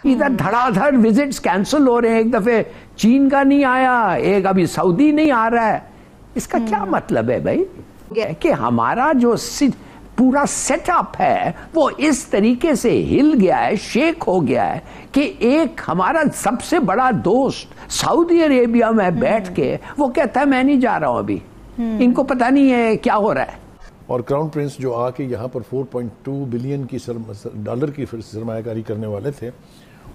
ادھر دھڑا دھڑ visits cancel ہو رہے ہیں، ایک دفعہ چین کا نہیں آیا، ایک ابھی سعودی نہیں آ رہا ہے. اس کا کیا مطلب ہے بھائی؟ کہ ہمارا جو پورا سیٹ اپ ہے وہ اس طریقے سے ہل گیا ہے، شیک ہو گیا ہے کہ ایک ہمارا سب سے بڑا دوست سعودی عربیہ میں بیٹھ کے وہ کہتا ہے میں نہیں جا رہا ہوں ابھی. ان کو پتہ نہیں ہے کیا ہو رہا ہے. اور کراؤن پرنس جو آ کے یہاں پر 4.2 بلین کی ڈالر کی سرمایہ کاری کرنے والے تھے،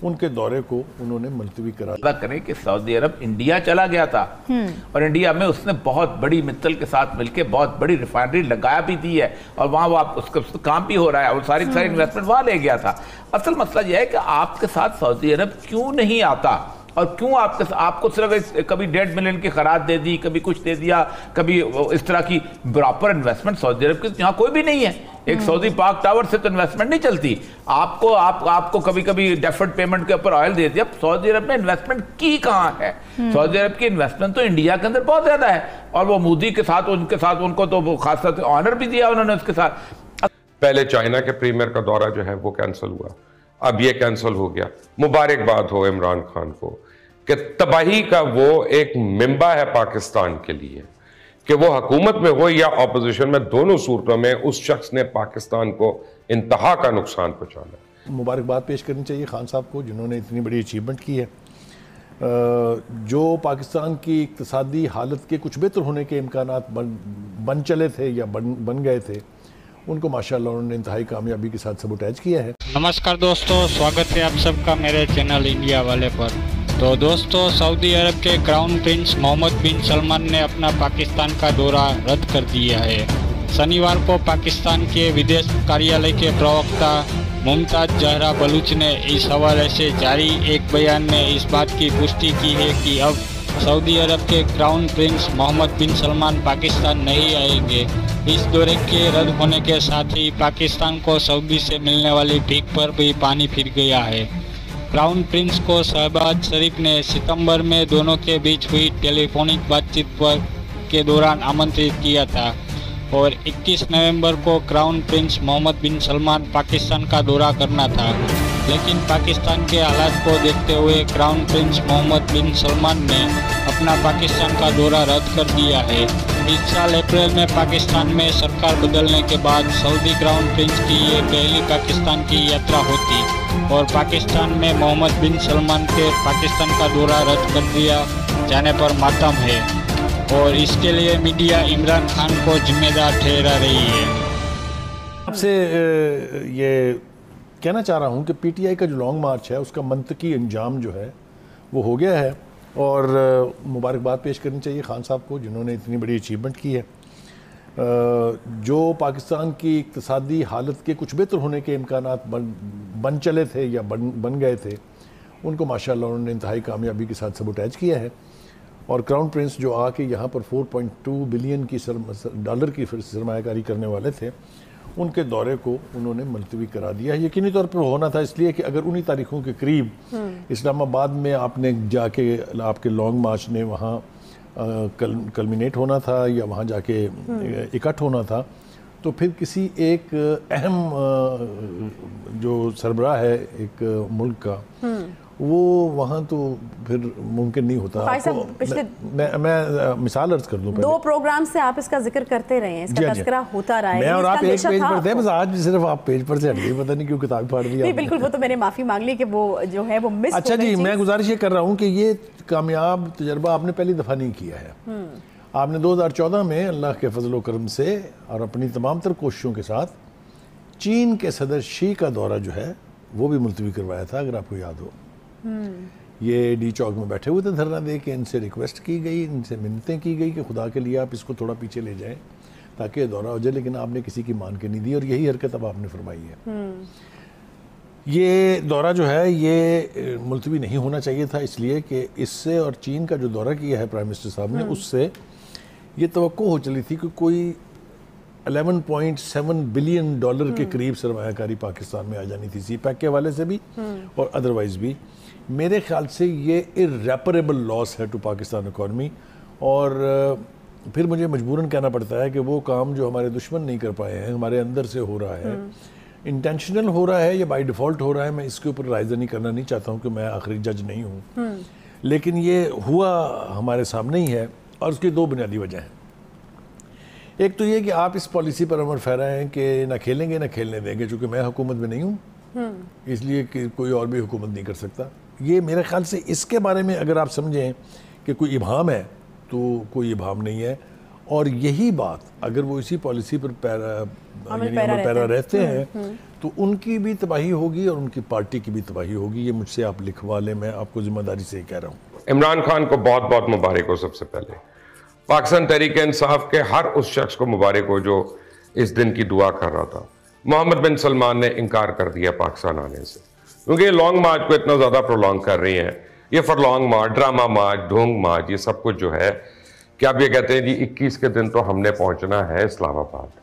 ان کے دورے کو انہوں نے ملتوی کرا دیا. کریں کہ سعودی عرب انڈیا چلا گیا تھا اور انڈیا میں اس نے بہت بڑی متل کے ساتھ مل کے بہت بڑی ریفائنری لگایا بھی دی ہے اور وہاں وہ اس کا کام بھی ہو رہا ہے اور ساری انویسٹمنٹ وہاں لے گیا تھا. اصل مسئلہ یہ ہے کہ آپ کے ساتھ سعودی عرب کیوں نہیں آتا اور کیوں آپ کو صرف کبھی 1.5 ملین کی خراج دے دی، کبھی کچھ دے دیا، کبھی اس طرح کی پراپر انویسٹمنٹ سعودی عرب کی یہاں کوئی بھی نہیں ہے. ایک سعودی پاک ٹاور سے تو انویسٹمنٹ نہیں چلتی. آپ کو کبھی کبھی ڈیفرڈ پیمنٹ کے اوپر آئل دے دیا. سعودی عرب نے انویسٹمنٹ کی کہاں ہے؟ سعودی عرب کی انویسٹمنٹ تو انڈیا کے اندر بہت زیادہ ہے اور وہ مودی کے ساتھ ان کو تو خاص طور سے آنر بھی دیا انہوں نے اس کے ساتھ. پہلے چائنا کے پریمیئر کا دورہ جو ہے وہ کینسل ہوا، اب یہ کینسل ہو گیا. مبارکباد ہو عمران خان کو کہ تباہی کا وہ ایک منبع ہے پاکستان کے لیے کہ وہ حکومت میں ہو یا اپوزیشن میں، دونوں صورتوں میں اس شخص نے پاکستان کو انتہا کا نقصان پہنچانا. مبارکباد پیش کرنی چاہیے خان صاحب کو جنہوں نے اتنی بڑی اچیومنٹ کی ہے. جو پاکستان کی اقتصادی حالت کے کچھ بہتر ہونے کے امکانات بن چلے تھے یا بن گئے تھے، ان کو ماشاءاللہ انہوں نے انتہائی کامیابی کے ساتھ سبوٹیج کیا ہے. نمسکار دوستو، سواگت ہے آپ سب کا میرے چینل انڈیا والے پر. تو دوستو، سعودی عرب کے کراؤن پرنس محمد بن سلمان نے اپنا پاکستان کا دورہ رد کر دیا ہے. شنیوار کو پاکستان کے ودیش کاریالے کے پروکتا ممتاز زہرا بلوچ نے اس حوالے سے جاری ایک بیان میں اس بات کی پشٹی کی ہے کہ اب سعودی عرب کے کراؤن پرنس محمد بن سلمان پاکستان نہیں آئیں گے. اس دورے کے رد ہونے کے ساتھ ہی پاکستان کو سعودی سے ملنے والی بھیک پر بھی پانی پھر گیا ہے. کراؤن پرنس کو شہباز شریف نے ستمبر میں دونوں کے بیچ ہوئی ٹیلی فونک بات چیت کے دوران آمنترت کیا تھا اور 21 نومبر کو کراؤن پرنس محمد بن سلمان پاکستان کا دورہ کرنا تھا، لیکن پاکستان کے حالات کو دیکھتے ہوئے کراؤن پرنس محمد بن سلمان نے اپنا پاکستان کا دورہ رد کر دیا ہے. اس سال اپریل میں پاکستان میں سرکار بدلنے کے بعد سعودی کراؤن پرنس کی یہ پہلی پاکستان کی یاترا ہوتی اور پاکستان میں محمد بن سلمان کے پاکستان کا دورہ رد کر دیا جانے پر ماتم ہے اور اس کے لیے میڈیا عمران خان کو ذمہ دار ٹھہرا رہی ہے. آپ سے یہ کہنا چاہ رہا ہوں کہ پی ٹی آئی کا جو لانگ مارچ ہے اس کا منطقی انجام جو ہے وہ ہو گیا ہے اور مبارکباد پیش کرنی چاہیے خان صاحب کو جنہوں نے اتنی بڑی اچیومنٹ کی ہے. جو پاکستان کی اقتصادی حالت کے کچھ بہتر ہونے کے امکانات بن چلے تھے یا بن گئے تھے، ان کو ماشاءاللہ انہوں نے انتہائی کامیابی کے ساتھ سبوٹیج کیا ہے. اور کراؤن پرنس جو آ کے یہاں پر 4.2 بلین کی ڈالر کی سرمایہ کاری کرنے والے تھے، ان کے دورے کو انہوں نے ملتوی کرا دیا. یقینی طور پر ہونا تھا، اس لیے کہ اگر انہی تاریخوں کے قریب اسلام آباد میں آپ نے جا کے آپ کے لانگ مارچ نے وہاں کلمینیٹ ہونا تھا یا وہاں جا کے اکٹھ ہونا تھا، تو پھر کسی ایک اہم جو سربراہ ہے ایک ملک کا وہ وہاں تو پھر ممکن نہیں ہوتا. میں مثال عرض کر دوں، 2 پروگرام سے آپ اس کا ذکر کرتے رہے ہیں، اس کا تذکرہ ہوتا رہا ہے. میں اور آپ ایک پیج پر تھے، بس آج صرف آپ پیج پر سے ہٹ گئی، پتہ نہیں کیوں کتاب پھاڑ دی. نہیں بالکل، وہ تو میں نے معافی مانگ لی کہ وہ جو ہے وہ مس. اچھا جی، میں گزارش یہ کر رہا ہوں کہ یہ کامیاب تجربہ آپ نے پہلی دفعہ نہیں کیا ہے. آپ نے 2014 میں اللہ کے فضل و کرم سے اور اپنی تمام تر کوششوں کے ساتھ چین کے صدر شی کا دورہ جو ہے وہ بھی ملتوی کروایا تھا، اگر آپ کو یاد ہو. یہ ڈی چوک میں بیٹھے ہوئے تھے دھرنا دے کے، ان سے ریکویسٹ کی گئی، ان سے منتیں کی گئی کہ خدا کے لیے آپ اس کو تھوڑا پیچھے لے جائیں تاکہ یہ دورہ ہو جائے، لیکن آپ نے کسی کی مان کے نہیں دی اور یہی حرکت اب آپ نے فرمائی ہے. یہ دورہ جو ہے یہ ملتوی نہیں ہونا چاہیے تھا، اس لیے کہ اس سے اور چین کا جو دورہ کیا ہے پرائم منسٹر صاحب نے، اس سے یہ توقع ہو چلی تھی کہ کوئی 11.7 بلین ڈالر کے قریب سرمایہ کاری پاکستان میں آ جانی تھی، سی پیک کے حوالے سے بھی اور ادروائز بھی. میرے خیال سے یہ irreparable لاس ہے ٹو پاکستان اکانومی، اور پھر مجھے مجبوراً کہنا پڑتا ہے کہ وہ کام جو ہمارے دشمن نہیں کر پائے ہیں، ہمارے اندر سے ہو رہا ہے، انٹینشنل ہو رہا ہے یا بائی ڈیفالٹ ہو رہا ہے، میں اس کے اوپر رائے نہیں کرنا نہیں چاہتا ہوں کہ میں آخری جج نہیں ہوں، لیکن یہ ہوا ہمارے سامنے ہی ہے اور اس کی دو بنیادی وجہ ہیں۔ ایک تو یہ کہ آپ اس پالیسی پر عمل پیرا ہیں کہ نہ کھیلیں گے نہ کھیلنے دیں گے، چونکہ میں حکومت میں نہیں ہوں اس لیے کہ کوئی اور بھی حکومت نہیں کر سکتا۔ یہ میرے خیال سے اس کے بارے میں اگر آپ سمجھیں کہ کوئی ابہام ہے تو کوئی ابہام نہیں ہے، اور یہی بات اگر وہ اسی پالیسی پر عمل پیرا رہتے ہیں تو ان کی بھی تباہی ہوگی اور ان کی پارٹی کی بھی تباہی ہوگی۔ یہ مجھ سے آپ لکھوا لیں، میں آپ کو ذمہ داری سے ہی کہہ رہا ہوں۔ عمران خان کو بہت بہت مبارک ہو۔ سب سے پہلے پاکستان تحریک انصاف کے ہر اس شخص کو مبارک ہو جو اس دن کی دعا کر رہا تھا۔ محمد بن سلمان نے انکار کر دیا پاکستان آنے سے، کیونکہ یہ لانگ مارچ کو اتنا زیادہ پرولونگ کر رہی ہیں، یہ فرلانگ مارچ، ڈرامہ مارچ، ڈھونگ مارچ، یہ سب کچھ جو ہے کہ آپ یہ کہتے ہیں جی 21 کے دن تو ہم نے پہنچنا ہے اسلام آباد،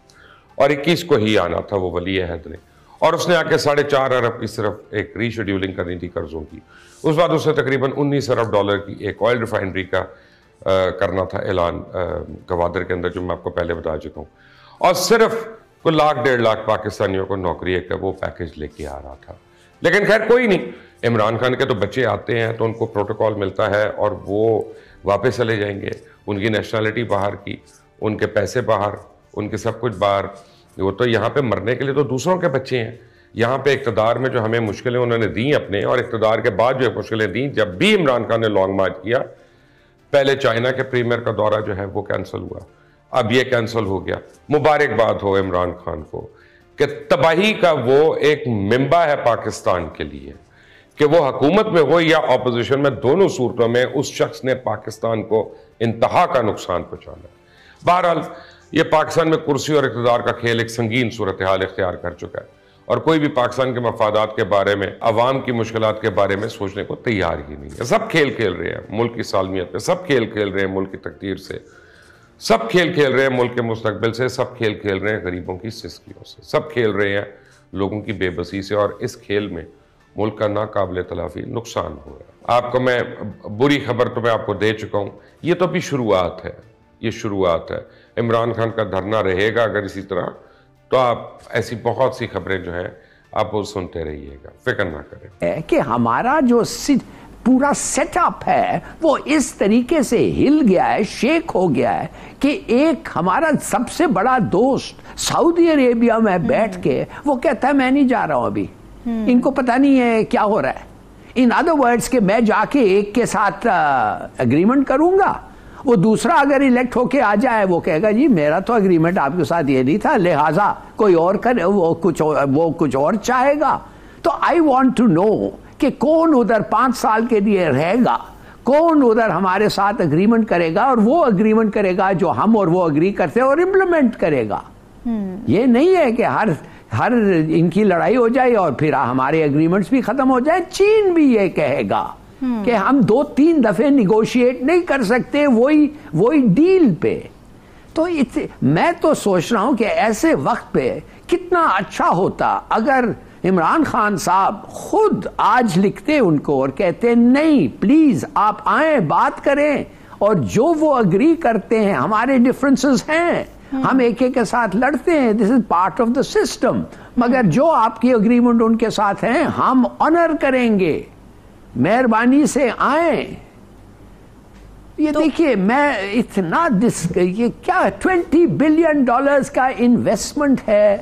اور 21 کو ہی آنا تھا وہ ولی عہد نے، اور اس نے آ کے 4.5 ارب کی صرف ایک ری شیڈیولنگ کرنی تھی قرضوں کی۔ اس بعد اسے تقریباً 19 ارب ڈالر کی ایک آئل ریفائنری کا کرنا تھا اعلان گوادر کے اندر، جو میں آپ کو پہلے بتا چکا ہوں، اور صرف کوئی 1,00,000-1,50,000 پاکستانیوں کو نوکری ایک وہ پیکج لے کے آ رہا تھا۔ لیکن خیر کوئی نہیں، عمران خان کے تو بچے آتے ہیں تو ان کو پروٹوکول ملتا ہے اور وہ واپس چلے جائیں گے، ان کی نیشنلٹی باہر کی، ان کے پیسے باہر، ان کے سب کچھ باہر۔ وہ تو یہاں پہ مرنے کے لیے تو دوسروں کے بچے ہیں، یہاں پہ اقتدار میں جو ہمیں مشکلیں انہوں نے دیں اپنے، اور اقتدار کے بعد جو مشکلیں دیں، جب بھی عمران خان نے لانگ مارچ کیا، پہلے چائنا کے پریمیئر کا دورہ جو ہے وہ کینسل ہوا، اب یہ کینسل ہو گیا۔ مبارکباد ہو عمران خان کو کہ تباہی کا وہ ایک منبع ہے پاکستان کے لیے، کہ وہ حکومت میں ہو یا اپوزیشن میں، دونوں صورتوں میں اس شخص نے پاکستان کو انتہا کا نقصان پہنچانا ہے۔ بہرحال یہ پاکستان میں کرسی اور اقتدار کا کھیل ایک سنگین صورتحال اختیار کر چکا ہے، اور کوئی بھی پاکستان کے مفادات کے بارے میں، عوام کی مشکلات کے بارے میں سوچنے کو تیار ہی نہیں ہے۔ سب کھیل کھیل رہے ہیں ملک کی سالمیت میں، سب کھیل کھیل رہے ہیں ملک کی تقدیر سے، سب کھیل کھیل رہے ہیں ملک کے مستقبل سے، سب کھیل کھیل رہے ہیں غریبوں کی سسکیوں سے، سب کھیل رہے ہیں لوگوں کی بے بسی سے، اور اس کھیل میں ملک کا ناقابل تلافی نقصان ہو رہا ہے۔ آپ کو میں بری خبر تو میں آپ کو دے چکا ہوں، یہ تو ابھی شروعات ہے، یہ شروعات ہے۔ عمران خان کا دھرنا رہے گا اگر اسی طرح، تو آپ ایسی بہت سی خبریں جو ہیں آپ وہ سنتے رہیے گا، فکر نہ کریں کہ ہمارا جو پورا سیٹ اپ ہے وہ اس طریقے سے ہل گیا ہے، شیک ہو گیا ہے کہ ایک ہمارا سب سے بڑا دوست سعودی عربیہ میں بیٹھ کے وہ کہتا ہے میں نہیں جا رہا ہوں ابھی، ان کو پتہ نہیں ہے کیا ہو رہا ہے۔ ان ادر ورڈز کہ میں جا کے ایک کے ساتھ اگریمنٹ کروں گا، وہ دوسرا اگر الیکٹ ہو کے آ جائے وہ کہے گا جی میرا تو اگریمنٹ آپ کے ساتھ یہ نہیں تھا، لہٰذا کوئی اور کرے، وہ کچھ اور چاہے گا۔ تو آئی وانٹ ٹو نو کہ کون ادھر 5 سال کے لیے رہے گا، کون ادھر ہمارے ساتھ اگریمنٹ کرے گا، اور وہ اگریمنٹ کرے گا جو ہم اور وہ اگری کرتے ہیں، اور امپلیمنٹ کرے گا۔ یہ نہیں ہے کہ ہر ان کی لڑائی ہو جائے اور پھر ہمارے اگریمنٹس بھی ختم ہو جائے۔ چین بھی یہ کہے گا کہ ہم 2-3 دفعے نیگوشیٹ نہیں کر سکتے وہی ڈیل پہ۔ تو میں تو سوچ رہا ہوں کہ ایسے وقت پہ کتنا اچھا ہوتا اگر عمران خان صاحب خود آج لکھتے ان کو اور کہتے نہیں پلیز آپ آئیں بات کریں، اور جو وہ اگری کرتے ہیں، ہمارے ڈفرنسز ہیں، ہم ایک کے ساتھ لڑتے ہیں، this is part of the system, مگر جو آپ کی اگریمنٹ ان کے ساتھ ہیں ہم آنر کریں گے، مہربانی سے آئیں۔ یہ دیکھیے میں اتنا یہ کیا $20 بلین کا انویسٹمنٹ ہے،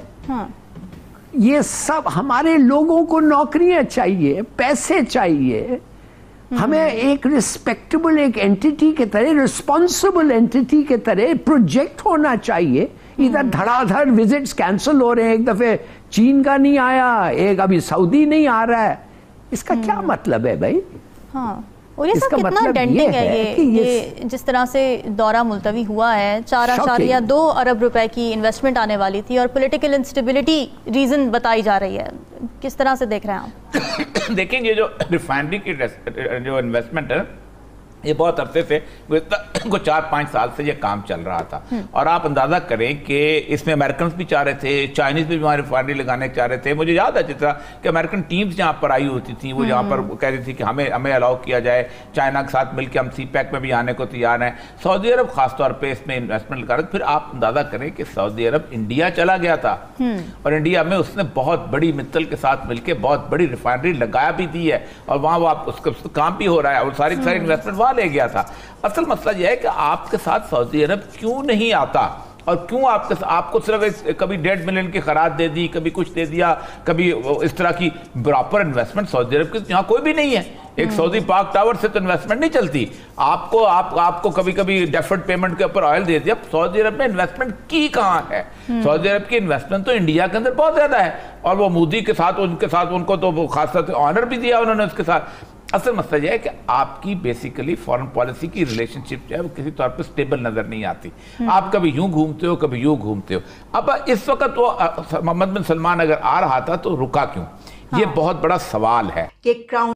یہ سب ہمارے لوگوں کو نوکریاں چاہیے، پیسے چاہیے، ہمیں ایک ریسپیکٹیبل ایک اینٹیٹی کے طرح، ریسپانسبل اینٹیٹی کے طرح پروجیکٹ ہونا چاہیے۔ ادھر دھڑا دھڑ وزٹس کینسل ہو رہے ہیں، ایک دفعہ چین کا نہیں آیا، ایک ابھی سعودی نہیں آ رہا ہے، اس کا کیا مطلب ہے بھائی؟ ہاں، اور یہ سب کتنا ڈینٹنگ ہے، یہ جس طرح سے دورہ ملتوی ہوا ہے، 4.2 ارب روپے کی انویسٹمنٹ آنے والی تھی، اور پولیٹیکل انسٹیبلٹی ریزن بتائی جا رہی ہے، کس طرح سے دیکھ رہے ہیں آپ؟ دیکھیں یہ جو ریفائنری کی جو انویسٹمنٹ ہے یہ بہت عرصے سے کو 4-5 سال سے یہ کام چل رہا تھا، اور آپ اندازہ کریں کہ اس میں امریکنز بھی چاہ رہے تھے، چائنیز بھی ہماری ریفائنری لگانے چاہ رہے تھے. مجھے یاد ہے جس طرح کہ امریکن ٹیمز جہاں پر آئی ہوتی تھیں وہ جہاں پر کہہ رہی تھی کہ ہمیں الاؤ کیا جائے، چائنا کے ساتھ مل کے ہم سی پیک میں بھی آنے کو تیار ہیں. سعودی عرب خاص طور پہ اس میں انویسٹمنٹ لگا رہا. پھر آپ اندازہ کریں کہ سعودی عرب انڈیا چلا گیا تھا، اور انڈیا میں اس نے بہت بڑی متل کے ساتھ مل کے بہت بڑی ریفائنری لگایا بھی دی ہے، اور وہاں وہ اس کا کام بھی ہو رہا ہے، اور ساری انویسٹمنٹ وہاں لے گیا تھا. اصل مسئلہ یہ ہے کہ آپ کے ساتھ سعودی عرب کیوں نہیں آتا، اور کیوں آپ کو صرف کبھی 1.5 ملین کی خراج دے دی، کبھی کچھ دے دیا، کبھی اس طرح کی پراپر انویسٹمنٹ سعودی عرب کے یہاں کوئی بھی نہیں ہے. ایک سعودی پاک ٹاور سے تو انویسٹمنٹ نہیں چلتی. آپ کو کبھی کبھی ڈیفرڈ پیمنٹ کے اوپر آئل دے دیا. سعودی عرب میں انویسٹمنٹ کی کہاں ہے؟ سعودی عرب کی انویسٹمنٹ تو انڈیا کے اندر بہت زیادہ ہے، اور وہ مودی کے ساتھ ان کو تو خاص طور سے آنر بھی دیا انہوں نے اس کے ساتھ. اصل مسئلہ یہ ہے کہ آپ کی بیسیکلی فارن پالیسی کی ریلیشن شپ جو ہے وہ کسی طور پہ سٹیبل نظر نہیں آتی. آپ کبھی یوں گھومتے ہو، کبھی یوں گھومتے ہو. اب اس وقت وہ محمد بن سلمان اگر آ رہا تھا تو رکا کیوں؟ یہ بہت بڑا سوال ہے. کہ کراؤن